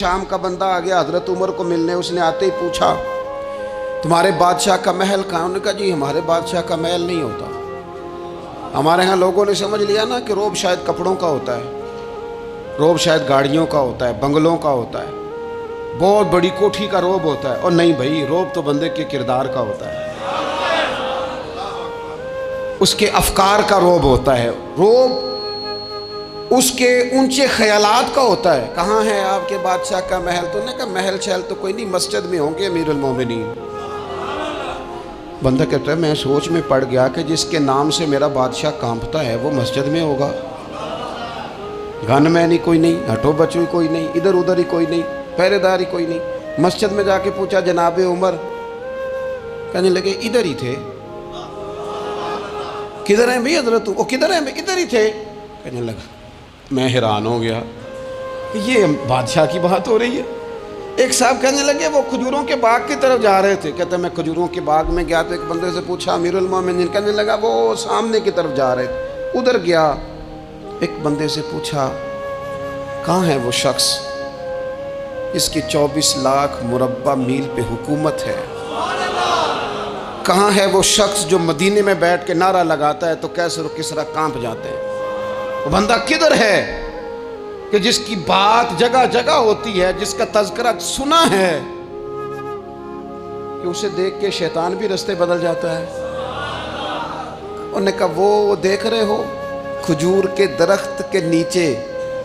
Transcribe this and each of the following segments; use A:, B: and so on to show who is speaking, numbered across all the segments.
A: شام کا بندہ آ گیا حضرت عمر کو ملنے، اس نے آتے ہی پوچھا تمہارے بادشاہ کا محل کہاں؟ انہوں نے کہا جی ہمارے بادشاہ کا محل نہیں ہوتا، ہمارے ہاں لوگوں نے سمجھ لیا نا کہ روب شاید کپڑوں کا ہوتا ہے، روب شاید گاڑیوں کا ہوتا ہے، بنگلوں کا ہوتا ہے، بہت بڑی کوٹھی کا روب ہوتا ہے۔ اور نہیں بھائی، روب تو بندے کے کردار کا ہوتا ہے، اس کے افکار کا روب ہوتا ہے، روب اس کے اونچے خیالات کا ہوتا ہے۔ کہاں ہے آپ کے بادشاہ کا محل؟ تو نے کہا محل شہل تو کوئی نہیں، مسجد میں ہوں گے امیر المومنین۔ بندہ کہتا ہے میں سوچ میں پڑ گیا کہ جس کے نام سے میرا بادشاہ کانپتا ہے وہ مسجد میں ہوگا، گن مین ہی کوئی نہیں، ہٹو بچو ہی کوئی نہیں، ادھر ادھر ہی کوئی نہیں، پہرے دار ہی کوئی نہیں۔ مسجد میں جا کے پوچھا جناب عمر، کہنے لگے ادھر ہی تھے۔ کدھر ہیں بھئی حضرت؟ وہ کدھر ہیں بھئی؟ ادھر ہی تھے۔ کہنے لگا میں حیران ہو گیا کہ یہ بادشاہ کی بات ہو رہی ہے۔ ایک صاحب کہنے لگے وہ کھجوروں کے باغ کی طرف جا رہے تھے، کہتے ہیں میں کھجوروں کے باغ میں گیا تو ایک بندے سے پوچھا امیر المومنین، کہنے لگا وہ سامنے کی طرف جا رہے تھے، ادھر گیا۔ ایک بندے سے پوچھا کہاں ہے وہ شخص اس کی 24 لاکھ مربع میل پہ حکومت ہے؟ کہاں ہے وہ شخص جو مدینے میں بیٹھ کے نعرہ لگاتا ہے تو کیسر و کسرا کانپ جاتے ہیں؟ وہ بندہ کدھر ہے کہ جس کی بات جگہ جگہ ہوتی ہے، جس کا تذکرہ سنا ہے کہ اسے دیکھ کے شیطان بھی رستے بدل جاتا ہے؟ انہوں نے کہا وہ دیکھ رہے ہو کھجور کے درخت کے نیچے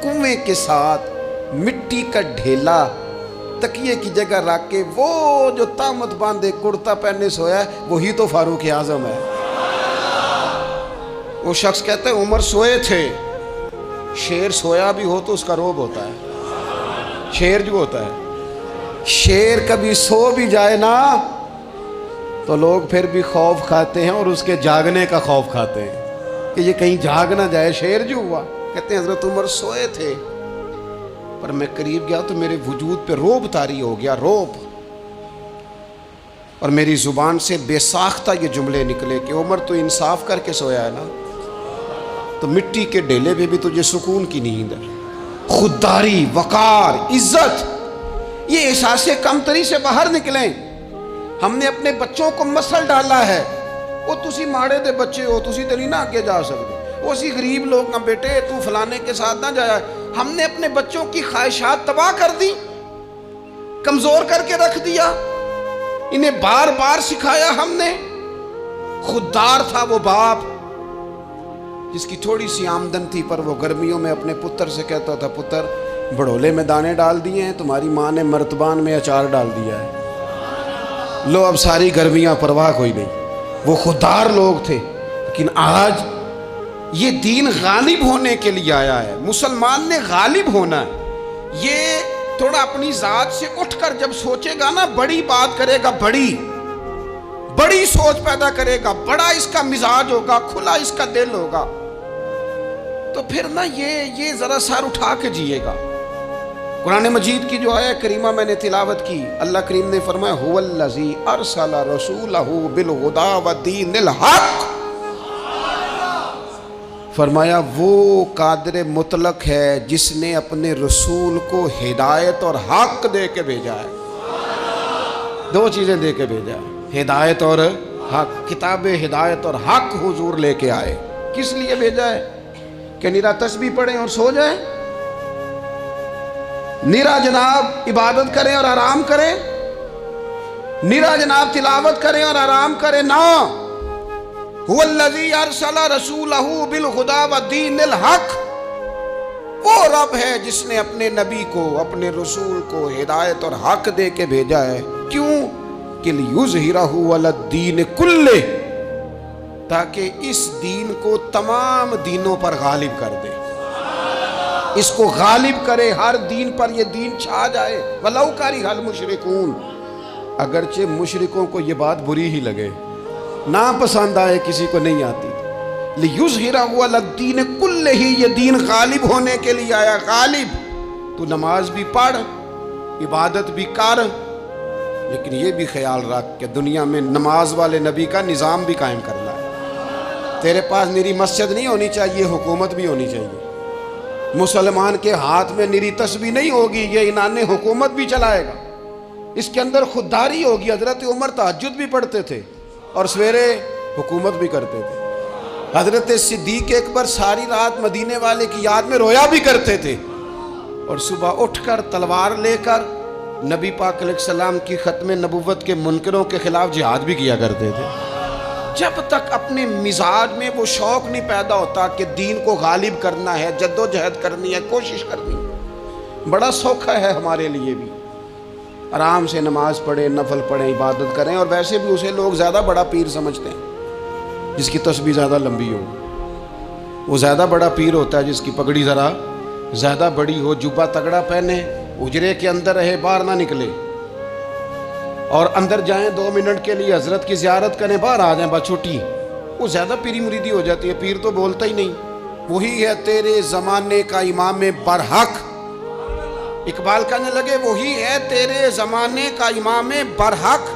A: کنویں کے ساتھ مٹی کا ڈھیلا تکیے کی جگہ رکھ کے وہ جو تامت باندھے کرتا پہنے سویا ہے وہی تو فاروق اعظم ہے۔ وہ شخص کہتے ہیں عمر سوئے تھے۔ شیر سویا بھی ہو تو اس کا روب ہوتا ہے، شیر جو ہوتا ہے، شیر کبھی سو بھی جائے نا تو لوگ پھر بھی خوف کھاتے ہیں اور اس کے جاگنے کا خوف کھاتے ہیں کہ یہ کہیں جاگ نہ جائے۔ شیر جو ہوا، کہتے ہیں حضرت عمر سوئے تھے پر میں قریب گیا تو میرے وجود پہ روب طاری ہو گیا، روب، اور میری زبان سے بے ساختہ یہ جملے نکلے کہ عمر تو انصاف کر کے سویا ہے نا، تو مٹی کے ڈھیلے پہ بھی تجھے سکون کی نیند ہے۔ خودداری، وقار، عزت، یہ احساس کمتری سے باہر نکلیں۔ ہم نے اپنے بچوں کو مسل ڈالا ہے، وہ تسی ماڑے دے بچے ہو، تسی تو نہیں نہ آگے جا سکتے، وہ اسی غریب لوگ نہ بیٹے تو فلانے کے ساتھ نہ جایا۔ ہم نے اپنے بچوں کی خواہشات تباہ کر دی، کمزور کر کے رکھ دیا، انہیں بار بار سکھایا ہم نے۔ خوددار تھا وہ باپ جس کی تھوڑی سی آمدن تھی پر وہ گرمیوں میں اپنے پتر سے کہتا تھا پتر بڑھولے میں دانے ڈال دیے ہیں، تمہاری ماں نے مرتبان میں اچار ڈال دیا ہے، لو اب ساری گرمیاں پرواہ کوئی نہیں۔ وہ خوددار لوگ تھے۔ لیکن آج یہ دین غالب ہونے کے لیے آیا ہے، مسلمان نے غالب ہونا ہے۔ یہ تھوڑا اپنی ذات سے اٹھ کر جب سوچے گا نا، بڑی بات کرے گا، بڑی سوچ پیدا کرے گا، بڑا اس کا مزاج ہوگا، کھلا اس کا دل ہوگا، تو پھر نا یہ ذرا سر اٹھا کے جیے گا۔ قرآن مجید کی جو آیت کریمہ میں نے تلاوت کی، اللہ کریم نے فرمایا هو الذی ارسل رسولہ بالہدی ودین الحق، فرمایا وہ قادر مطلق ہے جس نے اپنے رسول کو ہدایت اور حق دے کے بھیجا ہے۔ دو چیزیں دے کے بھیجا ہے، ہدایت اور حق۔ کتاب ہدایت اور حق حضور لے کے آئے۔ کس لیے بھیجا ہے؟ کہ نیرا تسبیح پڑھیں اور سو جائیں، نیرا جناب عبادت کریں اور آرام کریں، نیرا جناب تلاوت کریں اور آرام کریں، نہ۔ هو الذی ارسل رسولہ بالہدی ودین الحق، وہ رب ہے جس نے اپنے نبی کو، اپنے رسول کو ہدایت اور حق دے کے بھیجا ہے۔ کیوں؟ کہ لیظہرہ علی الدین کلہ، تاکہ اس دین کو تمام دینوں پر غالب کر دے، اس کو غالب کرے، ہر دین پر یہ دین چھا جائے۔ وَلَوْ كَرِهَ الْمُشْرِكُونَ، اگرچہ مشرکوں کو یہ بات بری ہی لگے، نا پسند آئے، کسی کو نہیں آتی، لِيُظْهِرَهُ عَلَى الدِّينِ كُلِّهِ، یہ دین غالب ہونے کے لیے آیا۔ غالب، تو نماز بھی پڑھ، عبادت بھی کر، لیکن یہ بھی خیال رکھ کہ دنیا میں نماز والے نبی کا نظام بھی قائم کرنا ہے۔ تیرے پاس میری مسجد نہیں ہونی چاہیے، حکومت بھی ہونی چاہیے۔ مسلمان کے ہاتھ میں نری تسبیح نہیں ہوگی، یہ عنان حکومت بھی چلائے گا، اس کے اندر خودداری ہوگی۔ حضرت عمر تہجد بھی پڑھتے تھے اور سویرے حکومت بھی کرتے تھے۔ حضرت صدیق اکبر ساری رات مدینے والے کی یاد میں رویا بھی کرتے تھے، اور صبح اٹھ کر تلوار لے کر نبی پاک علیہ السلام کی ختم نبوت کے منکروں کے خلاف جہاد بھی کیا کرتے تھے۔ جب تک اپنے مزاج میں وہ شوق نہیں پیدا ہوتا کہ دین کو غالب کرنا ہے، جد و جہد کرنی ہے، کوشش کرنی ہے، بڑا سوکھا ہے ہمارے لیے بھی، آرام سے نماز پڑھیں، نفل پڑھیں، عبادت کریں، اور ویسے بھی اسے لوگ زیادہ بڑا پیر سمجھتے ہیں جس کی تسبیح زیادہ لمبی ہو۔ وہ زیادہ بڑا پیر ہوتا ہے جس کی پگڑی ذرا زیادہ بڑی ہو، جبہ تگڑا پہنے، اجرے کے اندر رہے، باہر نہ نکلے، اور اندر جائیں 2 منٹ کے لیے حضرت کی زیارت کریں، باہر آ جائیں، بس چھٹی، وہ زیادہ پیری مریدی ہو جاتی ہے۔ پیر تو بولتا ہی نہیں۔ وہی ہے تیرے زمانے کا امام برحق، اقبال کہنے لگے وہی ہے تیرے زمانے کا امام برحق،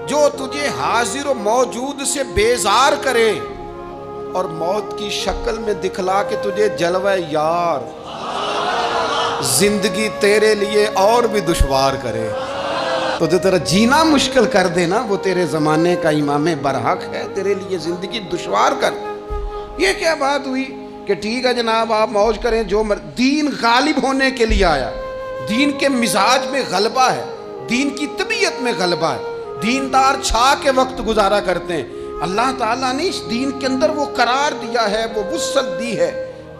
A: جو تجھے حاضر و موجود سے بیزار کرے اور موت کی شکل میں دکھلا کے تجھے جلوہ یار، زندگی تیرے لیے اور بھی دشوار کرے، تو جو تیرا جینا مشکل کر دے نا، وہ تیرے زمانے کا امام برحق ہے، تیرے لیے زندگی دشوار کر۔ یہ کیا بات ہوئی کہ ٹھیک ہے جناب آپ موج کریں، جو دین غالب ہونے کے لیے آیا، دین کے مزاج میں غلبہ ہے، دین کی طبیعت میں غلبہ ہے، دیندار چھا کے وقت گزارا کرتے ہیں۔ اللہ تعالیٰ نے اس دین کے اندر وہ قرار دیا ہے، وہ وسعت دی ہے،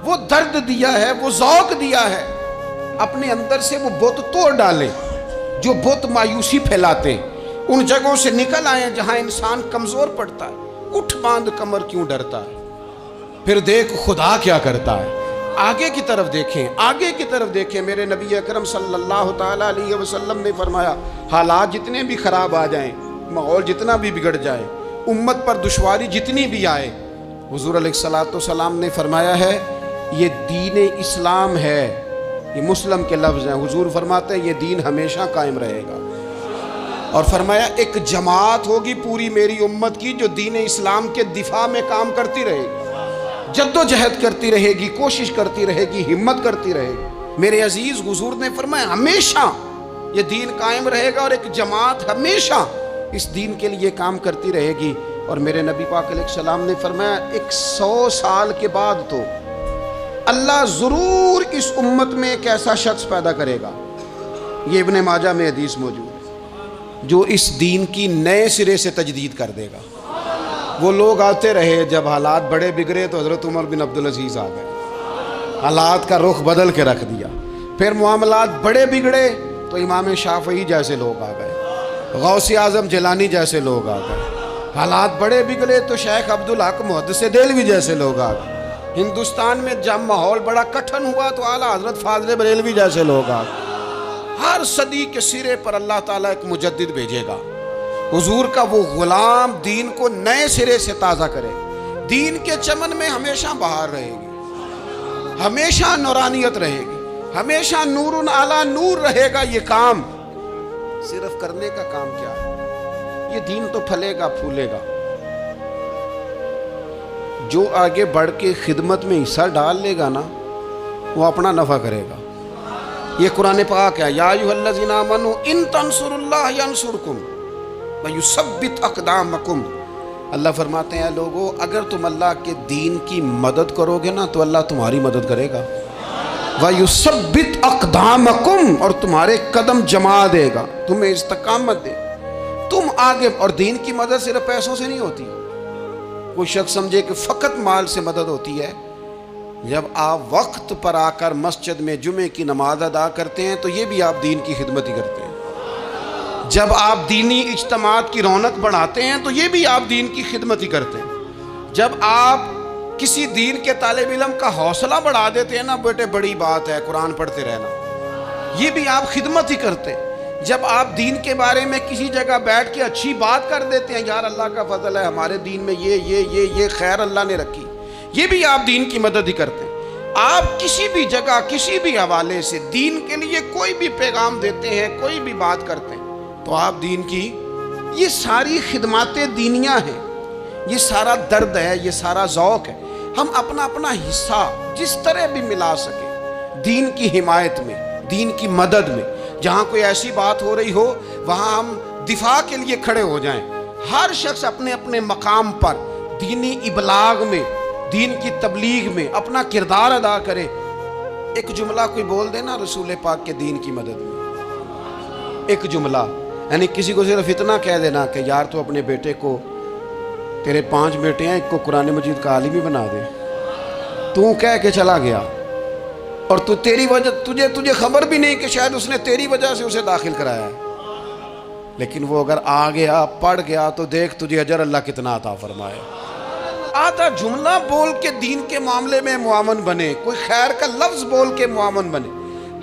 A: وہ درد دیا ہے، وہ ذوق دیا ہے، اپنے اندر سے وہ بت توڑ ڈالے جو بت مایوسی پھیلاتے ہیں، ان جگہوں سے نکل آئیں جہاں انسان کمزور پڑتا ہے، اٹھ باندھ کمر کیوں ڈرتا ہے، پھر دیکھ خدا کیا کرتا ہے۔ آگے کی طرف دیکھیں، آگے کی طرف دیکھیں۔ میرے نبی اکرم صلی اللہ تعالیٰ علیہ وسلم نے فرمایا حالات جتنے بھی خراب آ جائیں، ماحول جتنا بھی بگڑ جائے، امت پر دشواری جتنی بھی آئے، حضور علیہ السلام نے فرمایا ہے یہ دین اسلام ہے، یہ مسلم کے لفظ ہیں، حضور فرماتے ہیں یہ دین ہمیشہ قائم رہے گا، اور فرمایا ایک جماعت ہوگی پوری میری امت کی جو دین اسلام کے دفاع میں کام کرتی رہے گی، جد و جہد کرتی رہے گی، کوشش کرتی رہے گی، ہمت کرتی رہے گی۔ میرے عزیز حضور نے فرمایا ہمیشہ یہ دین قائم رہے گا، اور ایک جماعت ہمیشہ اس دین کے لیے کام کرتی رہے گی۔ اور میرے نبی پاک علیہ السلام نے فرمایا 100 سال کے بعد تو اللہ ضرور اس امت میں ایک ایسا شخص پیدا کرے گا، یہ ابن ماجہ میں حدیث موجود ہے، جو اس دین کی نئے سرے سے تجدید کر دے گا۔ وہ لوگ آتے رہے، جب حالات بڑے بگڑے تو حضرت عمر بن عبدالعزیز آ گئے، حالات کا رخ بدل کے رکھ دیا۔ پھر معاملات بڑے بگڑے تو امام شافعی جیسے لوگ آ گئے، غوث اعظم جیلانی جیسے لوگ آ گئے۔ حالات بڑے بگڑے تو شیخ عبدالحق محدث دہلوی جیسے لوگ آ گئے۔ ہندوستان میں جب ماحول بڑا کٹھن ہوا تو اعلیٰ حضرت فاضل بریلوی جیسے لوگ آ گئے۔ ہر صدی کے سرے پر اللہ تعالیٰ ایک مجدد بھیجے گا، حضور کا وہ غلام دین کو نئے سرے سے تازہ کرے، دین کے چمن میں ہمیشہ بہار رہے گی، ہمیشہ نورانیت رہے گی، ہمیشہ نور اعلیٰ نور رہے گا۔ یہ کام صرف کرنے کا کام کیا ہے؟ یہ دین تو پھلے گا، پھولے گا، جو آگے بڑھ کے خدمت میں حصہ ڈال لے گا نا، وہ اپنا نفع کرے گا۔ یہ قرآن پاک ہے، یا ایھا الذین آمنوا ان تنصروا اللہ ینصرکم وَيُثَبِّتْ أَقْدَامَكُمْ۔ اللہ فرماتے ہیں لوگو اگر تم اللہ کے دین کی مدد کرو گے نا تو اللہ تمہاری مدد کرے گا، وَيُثَبِّتْ أَقْدَامَكُمْ، اور تمہارے قدم جما دے گا، تمہیں استقامت دے، تم آگے۔ اور دین کی مدد صرف پیسوں سے نہیں ہوتی۔ کوئی شخص سمجھے کہ فقط مال سے مدد ہوتی ہے، جب آپ وقت پر آ کر مسجد میں جمعے کی نماز ادا کرتے ہیں تو یہ بھی آپ دین کی خدمت ہی کرتے ہیں۔ جب آپ دینی اجتماعات کی رونق بڑھاتے ہیں تو یہ بھی آپ دین کی خدمت ہی کرتے ہیں۔ جب آپ کسی دین کے طالب علم کا حوصلہ بڑھا دیتے ہیں نا، بیٹے بڑی بات ہے قرآن پڑھتے رہنا، یہ بھی آپ خدمت ہی کرتے ہیں۔ جب آپ دین کے بارے میں کسی جگہ بیٹھ کے اچھی بات کر دیتے ہیں، یار اللہ کا فضل ہے ہمارے دین میں یہ خیر اللہ نے رکھی، یہ بھی آپ دین کی مدد ہی کرتے ہیں۔ آپ کسی بھی جگہ کسی بھی حوالے سے دین کے لیے کوئی بھی پیغام دیتے ہیں، کوئی بھی بات کرتے ہیں تو آپ دین کی یہ ساری خدمات دینیاں ہیں، یہ سارا درد ہے، یہ سارا ذوق ہے۔ ہم اپنا اپنا حصہ جس طرح بھی ملا سکیں، دین کی حمایت میں، دین کی مدد میں، جہاں کوئی ایسی بات ہو رہی ہو وہاں ہم دفاع کے لیے کھڑے ہو جائیں۔ ہر شخص اپنے اپنے مقام پر دینی ابلاغ میں، دین کی تبلیغ میں اپنا کردار ادا کرے۔ ایک جملہ کوئی بول دے نا رسول پاک کے دین کی مدد میں، ایک جملہ، یعنی کسی کو صرف اتنا کہہ دینا کہ یار تو اپنے بیٹے کو، تیرے 5 بیٹے ہیں، ایک کو قرآن مجید کا عالم ہی بنا دے، تو کہہ کے چلا گیا اور تو تیری وجہ تجھے خبر بھی نہیں کہ شاید اس نے تیری وجہ سے اسے داخل کرایا ہے، لیکن وہ اگر آ گیا پڑھ گیا تو دیکھ تجھے اجر اللہ کتنا عطا فرمائے۔ آدھا جملہ بول کے دین کے معاملے میں معاون بنے، کوئی خیر کا لفظ بول کے معاون بنے۔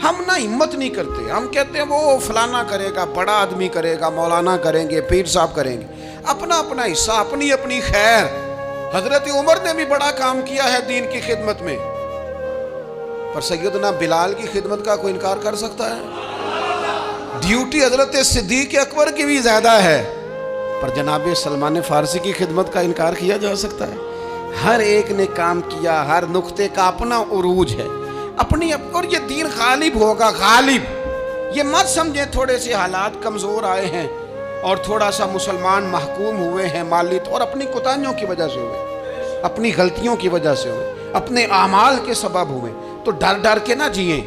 A: ہم نہ ہمت نہیں کرتے، ہم کہتے ہیں وہ فلانا کرے گا، بڑا آدمی کرے گا، مولانا کریں گے، پیر صاحب کریں گے، اپنا اپنا حصہ، اپنی اپنی خیر۔ حضرت عمر نے بھی بڑا کام کیا ہے دین کی خدمت میں، پر سیدنا بلال کی خدمت کا کوئی انکار کر سکتا ہے؟ ڈیوٹی حضرت صدیق اکبر کی بھی زیادہ ہے، پر جناب سلمان فارسی کی خدمت کا انکار کیا جا سکتا ہے؟ ہر ایک نے کام کیا، ہر نقطے کا اپنا عروج ہے، اپنی اور یہ دین غالب ہوگا، غالب۔ یہ مت سمجھیں تھوڑے سے حالات کمزور آئے ہیں اور تھوڑا سا مسلمان محکوم ہوئے ہیں مالی اور اپنی کوتاہیوں کی وجہ سے ہوئے، اپنی غلطیوں کی وجہ سے ہوئے، اپنے اعمال کے سبب ہوئے، تو ڈر ڈر کے نہ جئیں۔